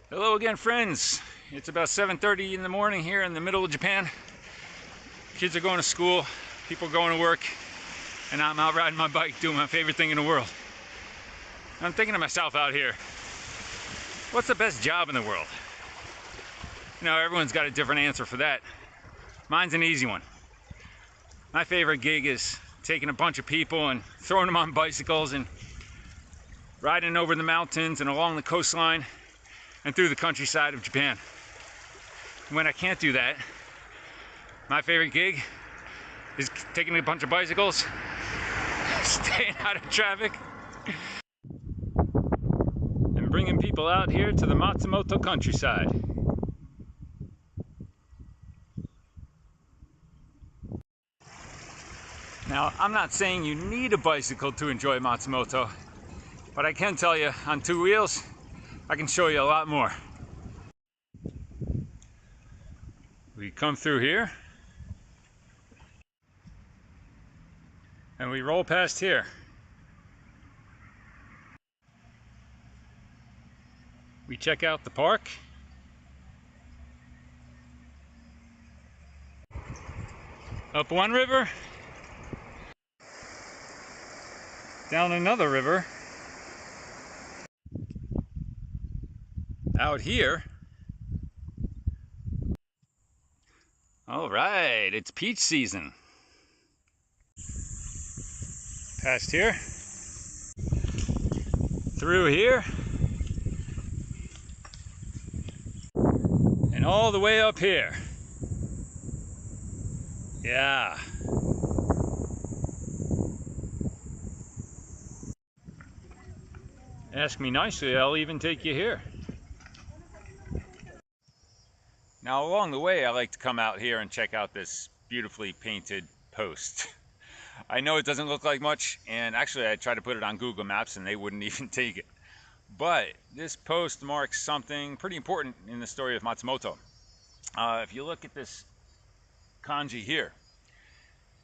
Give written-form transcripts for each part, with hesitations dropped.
Hello again, friends. It's about 7:30 in the morning here in the middle of Japan. Kids are going to school, people are going to work, and I'm out riding my bike doing my favorite thing in the world. I'm thinking to myself out here, what's the best job in the world? You know, everyone's got a different answer for that. Mine's an easy one. My favorite gig is taking a bunch of people and throwing them on bicycles and riding over the mountains and along the coastline and through the countryside of Japan. When I can't do that, my favorite gig is taking a bunch of bicycles, staying out of traffic, and bringing people out here to the Matsumoto countryside. Now, I'm not saying you need a bicycle to enjoy Matsumoto, but I can tell you, on two wheels, I can show you a lot more. We come through here, and we roll past here. We check out the park. Up one river, down another river, out here. All right, it's peach season. Past here, through here, and all the way up here. Yeah. Ask me nicely, I'll even take you here. Now along the way, I like to come out here and check out this beautifully painted post. I know it doesn't look like much, and actually I tried to put it on Google Maps and they wouldn't even take it. But this post marks something pretty important in the story of Matsumoto. If you look at this kanji here,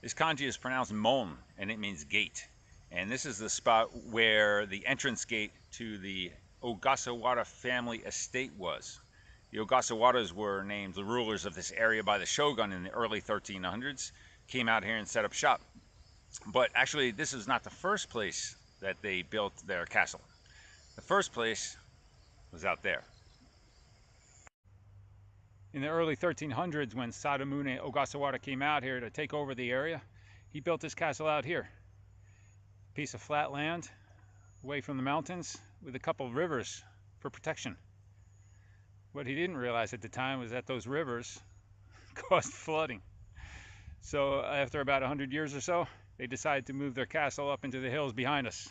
this kanji is pronounced mon, and it means gate. And this is the spot where the entrance gate to the Ogasawara family estate was. The Ogasawaras were named the rulers of this area by the shogun in the early 1300s, came out here and set up shop. But actually, this is not the first place that they built their castle. The first place was out there. In the early 1300s, when Sadamune Ogasawara came out here to take over the area, he built his castle out here. A piece of flat land away from the mountains with a couple of rivers for protection. What he didn't realize at the time was that those rivers caused flooding. So after about 100 years or so, they decided to move their castle up into the hills behind us.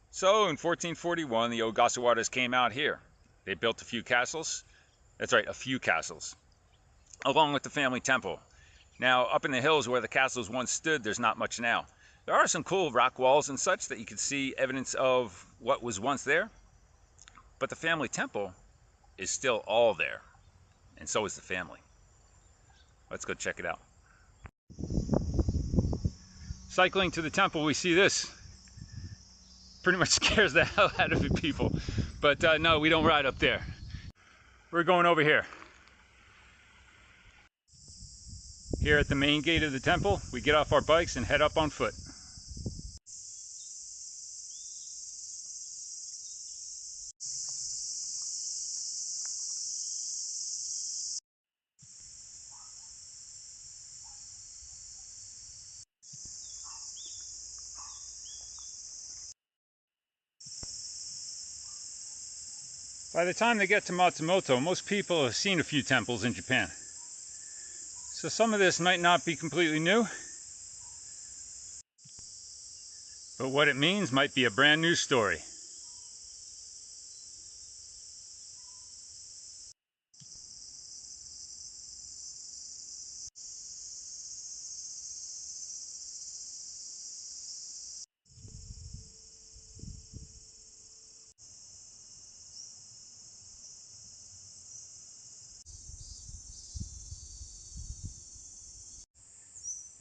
So in 1441, the Ogasawaras came out here. They built a few castles. That's right, a few castles, along with the family temple. Now, up in the hills where the castles once stood, there's not much now. There are some cool rock walls and such that you can see evidence of what was once there. But the family temple is still all there, and so is the family. Let's go check it out. Cycling to the temple, we see this. Pretty much scares the hell out of people. But no, we don't ride up there. We're going over here. Here at the main gate of the temple, we get off our bikes and head up on foot. By the time they get to Matsumoto, most people have seen a few temples in Japan. So some of this might not be completely new, but what it means might be a brand new story.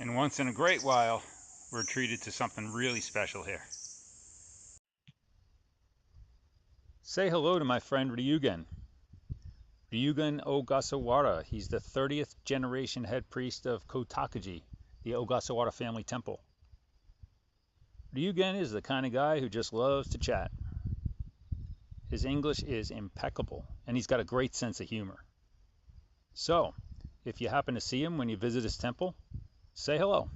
And once in a great while, we're treated to something really special here. Say hello to my friend Ryugen. Ryugen Ogasawara. He's the 30th generation head priest of Kotakuji, the Ogasawara family temple. Ryugen is the kind of guy who just loves to chat. His English is impeccable, and he's got a great sense of humor. So, if you happen to see him when you visit his temple, say hello.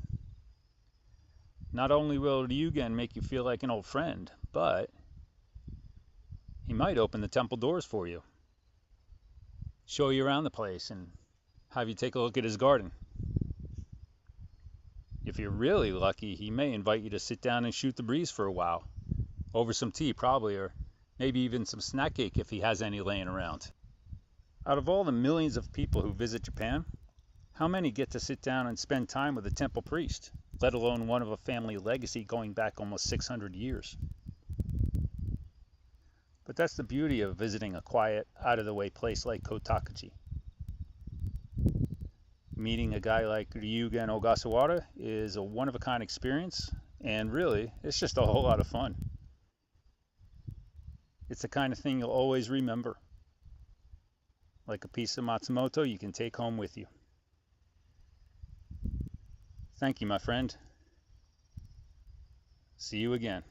Not only will Ryugen make you feel like an old friend, but he might open the temple doors for you, show you around the place, and have you take a look at his garden. If you're really lucky, he may invite you to sit down and shoot the breeze for a while, over some tea probably, or maybe even some snack cake if he has any laying around. Out of all the millions of people who visit Japan, how many get to sit down and spend time with a temple priest, let alone one of a family legacy going back almost 600 years? But that's the beauty of visiting a quiet, out-of-the-way place like Kotakuji. Meeting a guy like Ryugen Ogasawara is a one-of-a-kind experience, and really, it's just a whole lot of fun. It's the kind of thing you'll always remember. Like a piece of Matsumoto you can take home with you. Thank you, my friend. See you again.